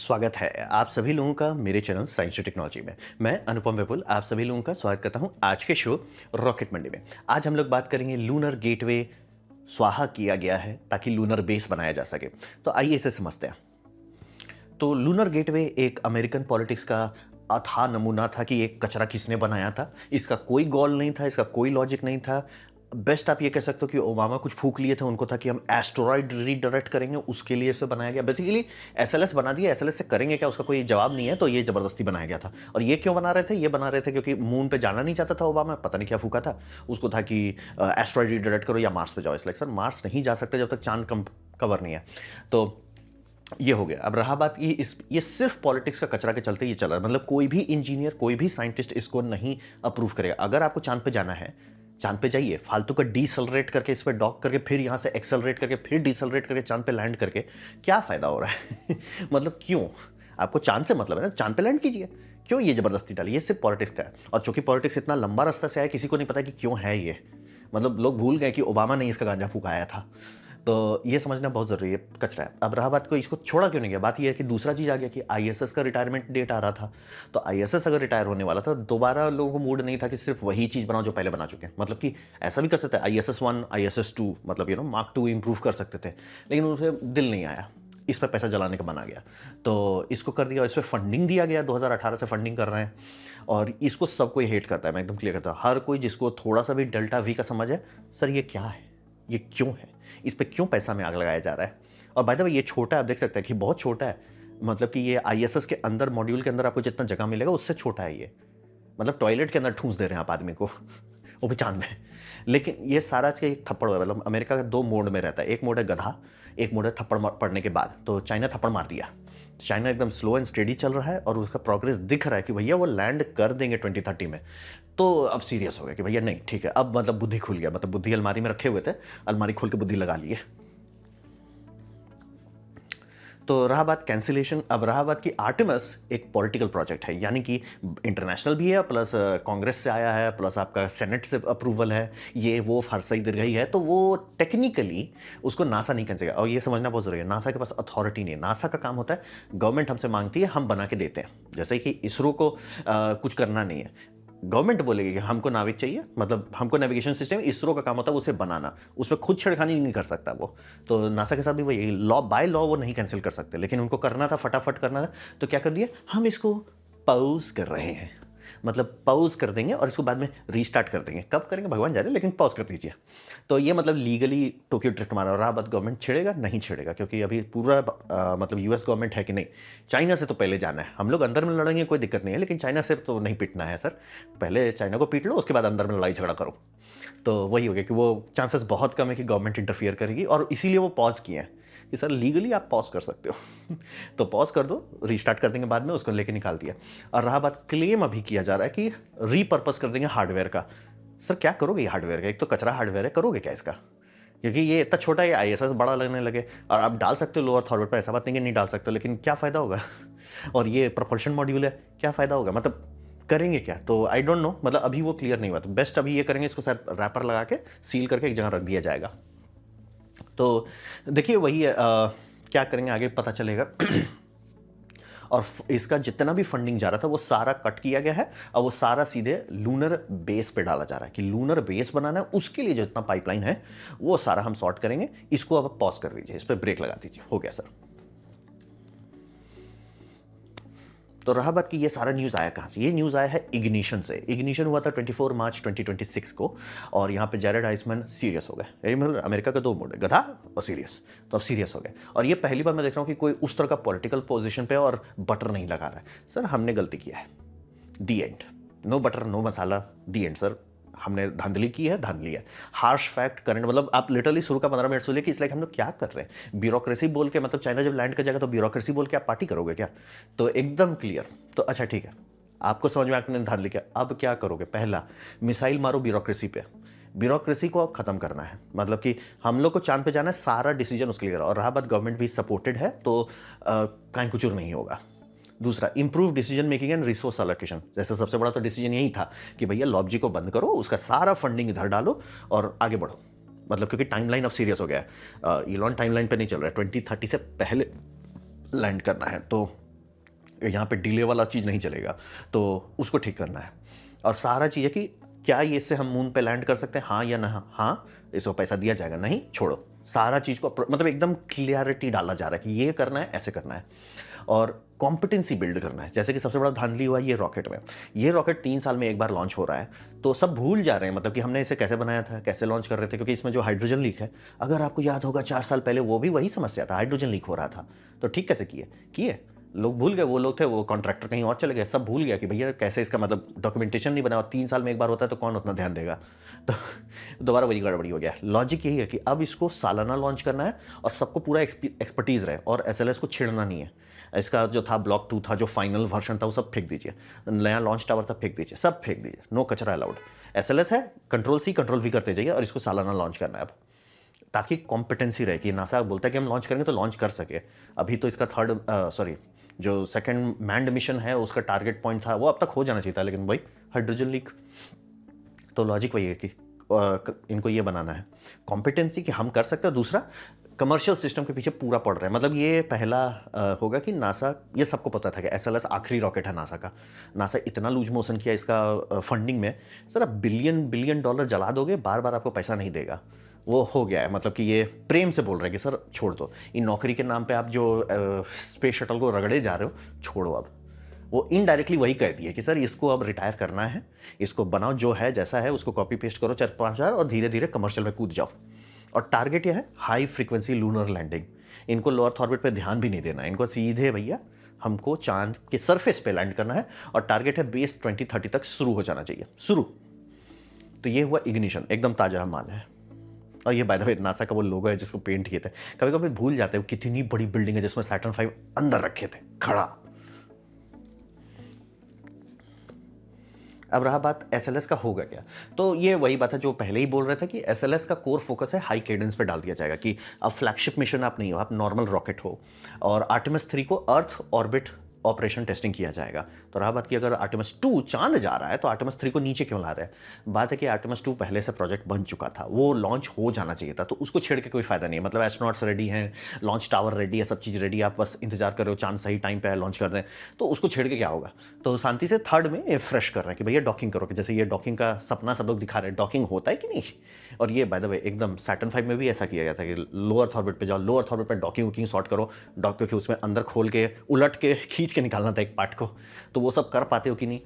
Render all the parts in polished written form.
स्वागत है आप सभी लोगों का मेरे चैनल साइंस और टेक्नोलॉजी में। मैं अनुपम विपुल आप सभी लोगों का स्वागत करता हूं आज के शो रॉकेट मंडे में। आज हम लोग बात करेंगे लूनर गेटवे स्वाहा किया गया है ताकि लूनर बेस बनाया जा सके। तो आइए इसे समझते हैं। तो लूनर गेटवे एक अमेरिकन पॉलिटिक्स का अथाह नमूना था कि एक कचरा किसने बनाया था। इसका कोई गोल नहीं था, इसका कोई लॉजिक नहीं था। बेस्ट आप ये कह सकते हो कि ओबामा कुछ फूक लिए थे, उनको था कि हम एस्टेरॉइड रीडायरेक्ट करेंगे, उसके लिए इसे बनाया गया। बेसिकली एसएलएस बना दिया, एसएलएस से करेंगे क्या उसका कोई जवाब नहीं है, तो ये जबरदस्ती बनाया गया था। और ये क्यों बना रहे थे? ये बना रहे थे क्योंकि मून पे जाना नहीं चाहता था ओबामा, पता नहीं क्या फूका था। उसको था कि एस्टेरॉइड रीडायरेक्ट करो या मार्स पे जाओ। इसलिए सर मार्स नहीं जा सकते जब तक चांद कवर नहीं है। तो ये हो गया। अब रहा बात ये सिर्फ पॉलिटिक्स का कचरा के चलते ये चल रहा है। मतलब कोई भी इंजीनियर, कोई भी साइंटिस्ट इसको नहीं अप्रूव करेगा। अगर आपको चांद पे जाना है, चांद पे जाइए, फालतू का डीसलरेट करके इस पे डॉक करके फिर यहाँ से एक्सेलरेट करके फिर डीसलरेट करके चांद पे लैंड करके क्या फायदा हो रहा है? मतलब क्यों? आपको चांद से मतलब है ना, चांद पे लैंड कीजिए। क्यों ये जबरदस्ती डाली? ये सिर्फ पॉलिटिक्स का है। और चूंकि पॉलिटिक्स इतना लंबा रास्ता से आया, किसी को नहीं पता कि क्यों है ये। मतलब लोग भूल गए कि ओबामा ने इसका गांजा फूकाया था। तो ये समझना बहुत ज़रूरी है, कचरा है। अब रहा बात को इसको छोड़ा क्यों नहीं गया, बात ये है कि दूसरा चीज़ आ गया कि आईएसएस का रिटायरमेंट डेट आ रहा था। तो आईएसएस अगर रिटायर होने वाला था, दोबारा लोगों को मूड नहीं था कि सिर्फ वही चीज़ बनाओ जो पहले बना चुके हैं। मतलब कि ऐसा भी कर सकते हैं ISS-1 ISS-2, मतलब मार्क 2 इंप्रूव कर सकते थे, लेकिन उसे दिल नहीं आया। इस पर पैसा जलाने का बना गया, तो इसको कर दिया। इस पर फंडिंग दिया गया, 2018 से फंडिंग कर रहे हैं। और इसको सब कोई हेट करता है, मैं एकदम क्लियर करता हूँ। हर कोई जिसको थोड़ा सा भी डेल्टा वी का समझ है, सर ये क्या है, ये क्यों है, इस पे क्यों पैसा में आग लगाया जा रहा है। और बाय द वे ये छोटा है, आप देख सकते हैं कि बहुत छोटा है। मतलब कि ये आईएसएस के अंदर, मॉड्यूल के अंदर आपको जितना जगह मिलेगा उससे छोटा है ये। मतलब टॉयलेट के अंदर ठूंस दे रहे हैं आप आदमी को, वो भी चांद में। लेकिन ये सारा के एक थप्पड़ हुआ। मतलब अमेरिका का दो मोड में रहता है, एक मोड है गधा, एक मोड है थप्पड़ पड़ने के बाद। तो चाइना थप्पड़ मार दिया। चाइना एकदम स्लो एंड स्टेडी चल रहा है और उसका प्रोग्रेस दिख रहा है कि भैया वो लैंड कर देंगे 2030 में। तो अब सीरियस हो गया कि भैया नहीं ठीक है, अब मतलब बुद्धि खुल गया। मतलब बुद्धि अलमारी में रखे हुए थे, अलमारी खोल के बुद्धि लगा लिए। तो रहा बात कैंसिलेशन। अब रहा बात कि आर्टेमिस एक पॉलिटिकल प्रोजेक्ट है, यानी कि इंटरनेशनल भी है, प्लस कांग्रेस से आया है, प्लस आपका सेनेट से अप्रूवल है, ये वो फरसई दीर्घई है। तो वो टेक्निकली उसको नासा नहीं कैंसिल। और ये समझना बहुत जरूरी है, नासा के पास अथॉरिटी नहीं है। नासा का काम होता है, गवर्नमेंट हमसे मांगती है, हम बना के देते हैं। जैसे कि इसरो को कुछ करना नहीं है, गवर्नमेंट बोलेगी कि हमको नाविक चाहिए, मतलब हमको नेविगेशन सिस्टम। इसरो का काम होता है उसे बनाना, उसमें खुद छेड़खानी नहीं कर सकता वो। तो नासा के साथ भी वही, लॉ बाय लॉ वो नहीं कैंसिल कर सकते, लेकिन उनको करना था, फटाफट करना था। तो क्या कर दिया, हम इसको पॉज कर रहे हैं। मतलब पॉज कर देंगे और इसको बाद में रीस्टार्ट कर देंगे। कब करेंगे भगवान जाने, लेकिन पॉज कर दीजिए। तो ये मतलब लीगली टोक्यो ड्रिफ्ट मारा। और रहा बात गवर्नमेंट छेड़ेगा नहीं छेड़ेगा, क्योंकि अभी पूरा मतलब यूएस गवर्नमेंट है कि नहीं, चाइना से तो पहले जाना है। हम लोग अंदर में लड़ेंगे कोई दिक्कत नहीं है, लेकिन चाइना से तो नहीं पिटना है सर। पहले चाइना को पीट लो, उसके बाद अंदर में लड़ाई झगड़ा करो। तो वही हो गया कि वो चांसेस बहुत कम है कि गवर्नमेंट इंटरफियर करेगी, और इसीलिए वो पॉज किए हैं कि सर लीगली आप पॉज कर सकते हो। तो पॉज कर दो, रीस्टार्ट कर देंगे बाद में, उसको लेके निकाल दिया। और रहा बात, क्लेम अभी किया जा रहा है कि रीपर्पस कर देंगे हार्डवेयर का। सर क्या करोगे ये हार्डवेयर का? एक तो कचरा हार्डवेयर है, करोगे क्या इसका? क्योंकि ये इतना छोटा है, आईएसएस बड़ा लगने लगे। और आप डाल सकते हो लोअर ऑर्बिट पर, ऐसा बात नहीं कि नहीं डाल सकते, लेकिन क्या फ़ायदा होगा? और ये प्रपल्शन मॉड्यूल है, क्या फ़ायदा होगा? मतलब करेंगे क्या? तो आई डोंट नो, मतलब अभी वो क्लियर नहीं हुआ। तो बेस्ट अभी ये करेंगे, इसको शायद रैपर लगा के सील करके एक जगह रख दिया जाएगा। तो देखिए वही है, क्या करेंगे आगे पता चलेगा। और इसका जितना भी फंडिंग जा रहा था वो सारा कट किया गया है, और वो सारा सीधे लूनर बेस पे डाला जा रहा है कि लूनर बेस बनाना है, उसके लिए जो इतना पाइपलाइन है वो सारा हम सॉर्ट करेंगे। इसको अब पॉज कर दीजिए, इस पर ब्रेक लगा दीजिए, हो गया सर। तो रहा बात कि ये सारा न्यूज़ आया कहाँ से? ये न्यूज़ आया है इग्निशन से। इग्निशन हुआ था 24 मार्च 2026 को, और यहाँ पे जैरेड आइसमैन सीरियस हो गए। ये मतलब अमेरिका का दो मोड है, गधा और सीरियस। तो अब सीरियस हो गए, और ये पहली बार मैं देख रहा हूँ कि कोई उस तरह का पॉलिटिकल पोजीशन पे और बटर नहीं लगा रहा है। सर हमने गलती किया है, the end. No butter no masala, the end sir. हमने धांधली की है, धांधली है। हार्श फैक्ट करंट, मतलब आप लिटरली शुरू का 15 मिनट सुनिए कि इस लाइक हम लोग क्या कर रहे हैं। ब्यूरोक्रेसी बोल के, मतलब चाइना जब लैंड कर जाएगा तो ब्यूरोक्रेसी बोल के आप पार्टी करोगे क्या? तो एकदम क्लियर। तो अच्छा ठीक है, आपको समझ में आपने धांधली किया, अब क्या करोगे? पहला, मिसाइल मारो ब्यूरोक्रेसी पे। ब्यूरोक्रेसी को खत्म करना है, मतलब कि हम लोग को चांद पे जाना है, सारा डिसीजन उसके लिए। और रहा बात गवर्नमेंट भी सपोर्टेड है, तो काहीं कुचूर नहीं होगा। दूसरा, improve decision making and resource allocation. जैसे सबसे बड़ा तो डिसीजन यही था कि भैया लॉबजी को बंद करो, उसका सारा फंडिंग इधर डालो और आगे बढ़ो। मतलब क्योंकि टाइमलाइन अब सीरियस हो गया है, इलॉन टाइमलाइन पे नहीं चल रहा है, 2030 से पहले लैंड करना है। तो यहाँ पे डिले वाला चीज़ नहीं चलेगा, तो उसको ठीक करना है। और सारा चीज़ है कि क्या ये इससे हम मून पे लैंड कर सकते हैं, हाँ या ना, हाँ इसको पैसा दिया जाएगा, नहीं छोड़ो, सारा चीज़ को मतलब एकदम क्लियरिटी डाला जा रहा है कि ये करना है, ऐसे करना है और कॉम्पिटेंसी बिल्ड करना है। जैसे कि सबसे बड़ा धांधली हुआ ये रॉकेट में, ये रॉकेट 3 साल में एक बार लॉन्च हो रहा है, तो सब भूल जा रहे हैं मतलब कि हमने इसे कैसे बनाया था, कैसे लॉन्च कर रहे थे, क्योंकि इसमें जो हाइड्रोजन लीक है, अगर आपको याद होगा 4 साल पहले वो भी वही समस्या था, हाइड्रोजन लीक हो रहा था। तो ठीक कैसे किए लोग भूल गए, वो लोग थे, वो कॉन्ट्रैक्टर कहीं और चले गए, सब भूल गया कि भैया कैसे इसका मतलब डॉक्यूमेंटेशन नहीं बना, और 3 साल में एक बार होता है तो कौन उतना ध्यान देगा। तो दोबारा वही गड़बड़ी हो गया। लॉजिक यही है कि अब इसको सालाना लॉन्च करना है और सबको पूरा एक्सपर्टीज़ रहे, और एसएलएस को छेड़ना नहीं है। इसका जो था ब्लॉक 2 था, जो फाइनल वर्जन था, वो सब फेंक दीजिए, नया लॉन्च टावर था फेंक दीजिए, सब फेंक दीजिए, नो कचरा अलाउड। एसएलएस है, कंट्रोल सी कंट्रोल वी करते जाइए और इसको सालाना लॉन्च करना है अब, ताकि कॉम्पिटेंसी रहे कि नासा बोलता है कि हम लॉन्च करेंगे तो लॉन्च कर सके। अभी तो इसका जो सेकंड मैंड मिशन है उसका टारगेट पॉइंट था वो अब तक हो जाना चाहिए था, लेकिन भाई हाइड्रोजन लीक। तो लॉजिक वही है कि इनको ये बनाना है कॉम्पिटेंसी कि हम कर सकते हैं। दूसरा, कमर्शियल सिस्टम के पीछे पूरा पड़ रहा है। मतलब ये पहला होगा कि नासा, ये सबको पता था कि एसएलएस आखिरी रॉकेट है नासा का। नासा इतना लूज मोशन किया इसका फंडिंग में, सर आप बिलियन बिलियन डॉलर जला दोगे, बार बार आपको पैसा नहीं देगा, वो हो गया है। मतलब कि ये प्रेम से बोल रहे हैं कि सर छोड़ दो, इन नौकरी के नाम पे आप जो स्पेस शटल को रगड़े जा रहे हो, छोड़ो। अब वो इनडायरेक्टली वही कह दिए कि सर इसको अब रिटायर करना है, इसको बनाओ, जो है जैसा है उसको कॉपी पेस्ट करो 4-5 हज़ार और धीरे धीरे कमर्शियल में कूद जाओ। और टारगेट यह है हाई फ्रीक्वेंसी लूनर लैंडिंग। इनको लोअर अर्थ ऑर्बिट पे ध्यान भी नहीं देना है, इनको सीधे भैया हमको चांद के सरफेस पे लैंड करना है। और टारगेट है बेस 2030 तक शुरू हो जाना चाहिए, शुरू। तो ये हुआ इग्निशन, एकदम ताज़ा माल है। और ये बाय द वे नासा का वो लोगो है जिसको पेंट किए थे। कभी कभी भूल जाते हो कितनी बड़ी बिल्डिंग है जिसमें सैटर्न 5 अंदर रखे थे खड़ा। अब रहा बात एसएलएस का होगा क्या, तो ये वही बात है जो पहले ही बोल रहे थे कि एसएलएस का कोर फोकस है हाई केडेंस पे डाल दिया जाएगा, कि अब फ्लैगशिप मिशन आप नहीं हो, आप नॉर्मल रॉकेट हो। और आर्टेमिस 3 को अर्थ ऑर्बिट ऑपरेशन टेस्टिंग किया जाएगा। तो रहा बात कि अगर आर्टेमिस 2 चांद जा रहा है तो आर्टेमिस 3 को नीचे क्यों ला रहे हैं। बात है कि आर्टेमिस 2 पहले से प्रोजेक्ट बन चुका था, वो लॉन्च हो जाना चाहिए था, तो उसको छेड़ के कोई फायदा नहीं है। मतलब एस्ट्रोनॉट्स रेडी हैं, लॉन्च टावर रेडी है, सब चीज़ रेडी है, आप बस इंतजार कर रहे हो चांद सही टाइम पे लॉन्च कर दें, तो उसको छेड़ के क्या होगा। तो शांति से थर्ड में ये फ्रेश कर रहे हैं कि भैया डॉकिंग करो, कि जैसे ये डॉकिंग का सपना सब लोग दिखा रहे हैं, डॉकिंग होता है कि नहीं। और ये बाय द वे एकदम सैटर्न 5 में भी ऐसा किया गया था कि लोअर अर्थ ऑर्बिट पे जाओ, लोअर अर्थ ऑर्बिट पे डॉकिंग वॉकिंग सॉर्ट करो, क्योंकि उसमें अंदर खोल के उलट के खींच के निकालना था एक पार्ट को, तो वो सब कर पाते हो कि नहीं,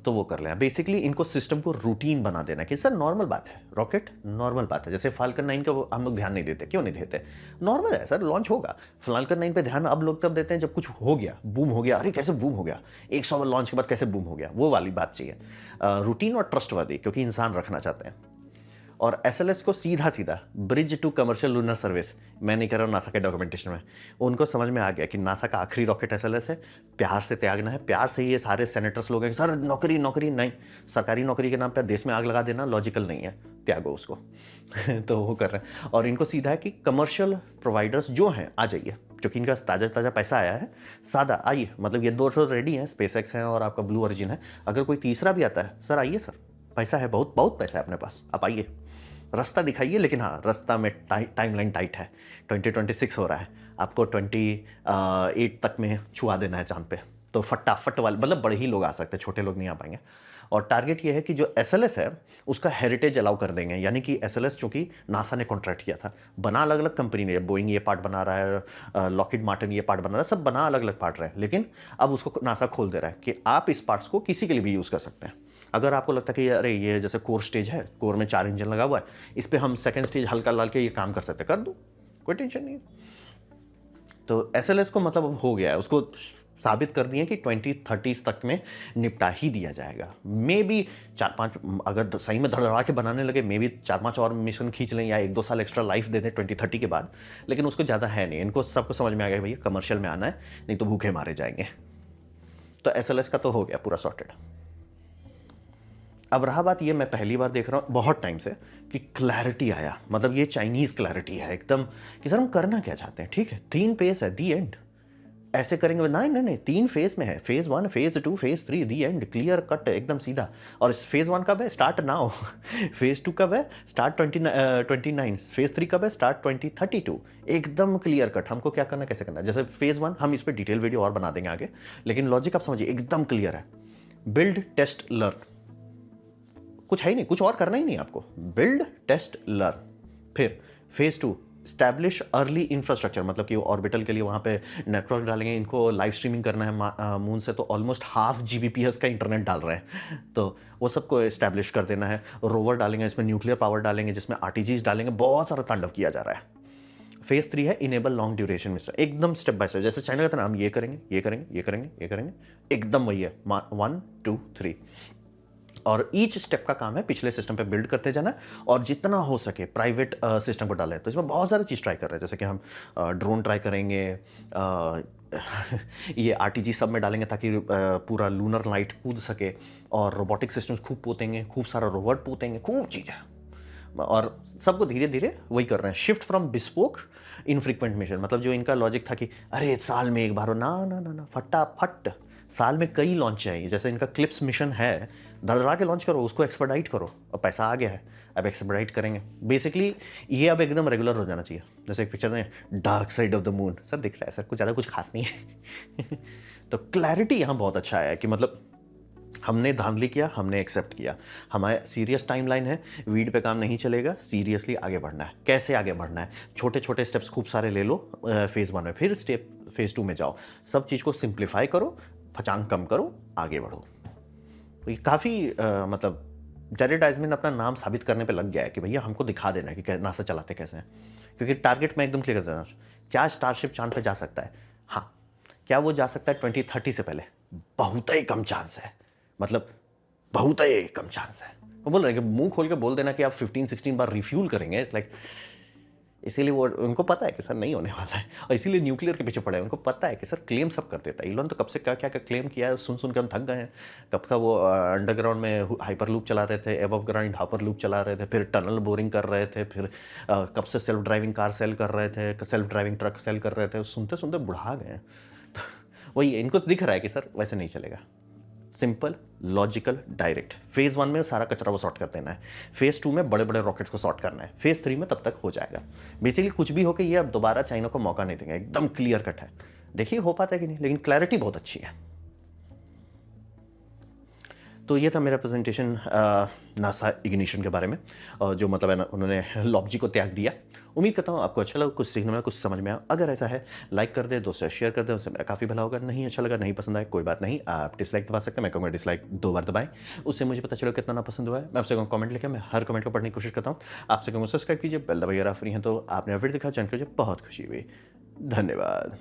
तो वो कर लें। बेसिकली इनको सिस्टम को रूटीन बना देना कि सर नॉर्मल बात है, रॉकेट नॉर्मल बात है। जैसे फाल्कन 9 का हम लोग ध्यान नहीं देते, क्यों नहीं देते, नॉर्मल है सर, लॉन्च होगा। फाल्कन 9 पे ध्यान अब लोग तब देते हैं जब कुछ हो गया, बूम हो गया, अरे कैसे बूम हो गया, 100 लॉन्च के बाद कैसे बूम हो गया, वो वाली बात चाहिए। रूटीन और ट्रस्टवर्दी, क्योंकि इंसान रखना चाहते हैं। और एसएलएस को सीधा सीधा bridge to commercial lunar service, मैं नहीं कर रहा हूँ नासा के डॉक्यूमेंटेशन में, उनको समझ में आ गया कि नासा का आखिरी रॉकेट एसएलएस है, प्यार से त्यागना है। प्यार से ये सारे सेनेटर्स लोग हैं कि सर नौकरी नौकरी नहीं, सरकारी नौकरी के नाम पर देश में आग लगा देना लॉजिकल नहीं है, त्यागो उसको। तो वो कर रहे हैं। और इनको सीधा है कि कमर्शियल प्रोवाइडर्स जो हैं आ जाइए, क्योंकि इनका ताज़ा ताज़ा पैसा आया है, सादा आइए। मतलब ये 2 तो रेडी हैं, स्पेसएक्स हैं और आपका ब्लू ओरिजिन है, अगर कोई तीसरा भी आता है, सर आइए सर, पैसा है, बहुत बहुत पैसा है अपने पास, आप आइए, रास्ता दिखाइए। लेकिन हाँ, रास्ता में टाइमलाइन टाइट है, 2026 हो रहा है, आपको 28 तक में छुआ देना है चांद पे, तो फटाफट वाले मतलब बड़े ही लोग आ सकते हैं, छोटे लोग नहीं आ पाएंगे। और टारगेट ये है कि जो एसएलएस है उसका हेरिटेज अलाउ कर देंगे, यानी कि एसएलएस चूंकि नासा ने कॉन्ट्रैक्ट किया था, बना अलग अलग कंपनी ने, बोइंग ये पार्ट बना रहा है, लॉकहीड मार्टिन ये पार्ट बना रहा है, सब बना अलग अलग पार्ट रहे हैं, लेकिन अब उसको नासा खोल दे रहा है कि आप इस पार्ट्स को किसी के लिए भी यूज़ कर सकते हैं। अगर आपको लगता है कि अरे ये जैसे कोर स्टेज है, कोर में 4 इंजन लगा हुआ है, इस पर हम सेकंड स्टेज हल्का डाल के ये काम कर सकते हैं, कर दो, कोई टेंशन नहीं है। तो एसएलएस को मतलब हो गया है, उसको साबित कर दिए कि 2030 तक में निपटा ही दिया जाएगा। मे बी 4-5, अगर सही में धड़धड़ा के बनाने लगे, मे बी 4-5 और मिशन खींच लें या 1-2 साल एक्स्ट्रा लाइफ दे दें 2030 के बाद, लेकिन उसको ज़्यादा है नहीं। इनको सबको समझ में आ गया भैया कमर्शियल में आना है, नहीं तो भूखे मारे जाएंगे। तो एसएलएस का तो हो गया पूरा सॉर्टेड। अब रहा बात, ये मैं पहली बार देख रहा हूँ बहुत टाइम से कि क्लैरिटी आया, मतलब ये चाइनीज़ क्लैरिटी है एकदम कि सर हम करना क्या चाहते हैं, ठीक है 3 पेस है, दी एंड, ऐसे करेंगे नहीं नहीं नहीं, 3 फेज में है, phase 1, phase 2, phase 3, the and, clear cut एकदम सीधा। और इस फेज 1 कब है? Start now. फेज 2 कब है? स्टार्ट 29। फेज 3 कब है? स्टार्ट 2032। एकदम क्लियर कट, हमको क्या करना कैसे करना। जैसे फेज 1 हम इस पर डिटेल वीडियो और बना देंगे आगे, लेकिन लॉजिक आप समझिए एकदम क्लियर है। बिल्ड टेस्ट लर्न, कुछ है ही नहीं, कुछ और करना ही नहीं आपको। Build test learn. फिर फेज 2, स्टैब्लिश अर्ली इंफ्रास्ट्रक्चर, मतलब कि ऑर्बिटल के लिए वहाँ पे नेटवर्क डालेंगे, इनको लाइव स्ट्रीमिंग करना है मून से, तो ऑलमोस्ट हाफ जीबीपीएस का इंटरनेट डाल रहे हैं, तो वो सबको इस्टेब्लिश कर देना है। रोवर डालेंगे, इसमें न्यूक्लियर पावर डालेंगे, जिसमें आरटीजीज डालेंगे, बहुत सारा तांडव किया जा रहा है। फेज 3 है इनेबल लॉन्ग ड्यूरेशन मिस्टर, एकदम स्टेप बाय स्टेप, जैसे चाइना का था ना, हम ये करेंगे ये करेंगे ये करेंगे ये करेंगे, एकदम वही है 1 2 3। और ईच स्टेप का काम है पिछले सिस्टम पे बिल्ड करते जाना, और जितना हो सके प्राइवेट सिस्टम को डालें। तो इसमें बहुत सारी चीज़ ट्राई कर रहे हैं, जैसे कि हम ड्रोन ट्राई करेंगे, ये आरटीजी सब में डालेंगे ताकि पूरा लूनर लाइट कूद सके, और रोबोटिक सिस्टम्स खूब पोतेंगे, खूब सारा रोबोट पोतेंगे, खूब चीज़ें, और सबको धीरे धीरे वही कर रहे हैं। Shift from bespoke infrequent mission, मतलब जो इनका लॉजिक था कि अरे साल में एक बार हो, ना ना ना ना, फटाफट साल में कई लॉन्च चाहिए। जैसे इनका क्लिप्स मिशन है, धड़धड़ा के लॉन्च करो, उसको एक्सपर्डाइट करो, अब पैसा आ गया है, अब एक्सपर्डाइट करेंगे। बेसिकली ये अब एकदम रेगुलर हो जाना चाहिए। जैसे एक पिक्चर में dark side of the moon, sir दिख रहा है सर, कुछ ज़्यादा कुछ खास नहीं है। तो क्लैरिटी यहाँ बहुत अच्छा है कि मतलब हमने धांधली किया, हमने एक्सेप्ट किया, हमारे सीरियस टाइमलाइन है, वीड पे काम नहीं चलेगा, सीरियसली आगे बढ़ना है। कैसे आगे बढ़ना है? छोटे छोटे स्टेप्स खूब सारे ले लो फेज़ 1 में, फिर स्टेप फेज़ 2 में जाओ, सब चीज़ को सिंप्लीफाई करो, फचांग कम करो, आगे बढ़ो। तो ये काफ़ी मतलब जेरेड आइजमैन अपना नाम साबित करने पे लग गया है कि भैया हमको दिखा देना है कि नासा चलाते कैसे हैं, क्योंकि टारगेट मैं एकदम क्लियर कर देना। क्या स्टारशिप चांद पे जा सकता है? हाँ। क्या वो जा सकता है 2030 से पहले? बहुत ही कम चांस है, मतलब बहुत ही कम चांस है। वो बोल रहे हैं कि मुंह खोल के बोल देना कि आप 15-16 बार रिफ्यूल करेंगे, इट्स लाइक, इसीलिए वो उनको पता है कि सर नहीं होने वाला है, और इसीलिए न्यूक्लियर के पीछे पड़े हैं। उनको पता है कि सर क्लेम सब कर देता है, इलोन तो कब से क्या क्या क्या क्लेम किया है, सुन सुन के हम थक गए हैं। कब का वो अंडरग्राउंड में हाइपर लूप चला रहे थे, एबव ग्राउंड हाइपर लूप चला रहे थे, फिर टनल बोरिंग कर रहे थे, फिर कब से सेल्फ ड्राइविंग कार सेल कर रहे थे, सेल्फ ड्राइविंग ट्रक सेल कर रहे थे, सुनते सुनते बुढ़ा गए हैं। तो वही इनको दिख रहा है कि सर वैसे नहीं चलेगा। Simple, logical, direct. फेज 1 में सारा कचरा वो सॉर्ट कर देना है, फेज 2 में बड़े बड़े रॉकेट्स को सॉर्ट करना है, फेज 3 में तब तक हो जाएगा। बेसिकली कुछ भी हो के ये अब दोबारा चाइना को मौका नहीं देंगे, एकदम क्लियर कट है। देखिए हो पाता है कि नहीं, लेकिन क्लैरिटी बहुत अच्छी है। तो ये था मेरा प्रेजेंटेशन नासा इग्निशन के बारे में, जो मतलब है ना, उन्होंने लॉबजी को त्याग दिया। उम्मीद करता हूँ आपको अच्छा लगा, कुछ सीखने में, कुछ समझ में आया। अगर ऐसा है लाइक कर दे, दोस्तों शेयर कर दे, उससे मेरा काफ़ी भला होगा। नहीं अच्छा लगा, नहीं पसंद आया, कोई बात नहीं, आप डिसलाइक दबा सकते हैं, मैं कहूँगा डिसलाइक 2 बार दबाएं, उससे मुझे पता चलो कितना ना पसंद हुआ है। मैं आपसे कहूँ कमेंट लिखे, मैं हर कमेंट को पढ़ने की कोशिश करता हूँ। आपसे कहूँ सब्सक्राइब कीजिए, बेल दबाइए, फ्री हैं तो आपने वीडियो दिखा, जानकर मुझे बहुत खुशी हुई। धन्यवाद।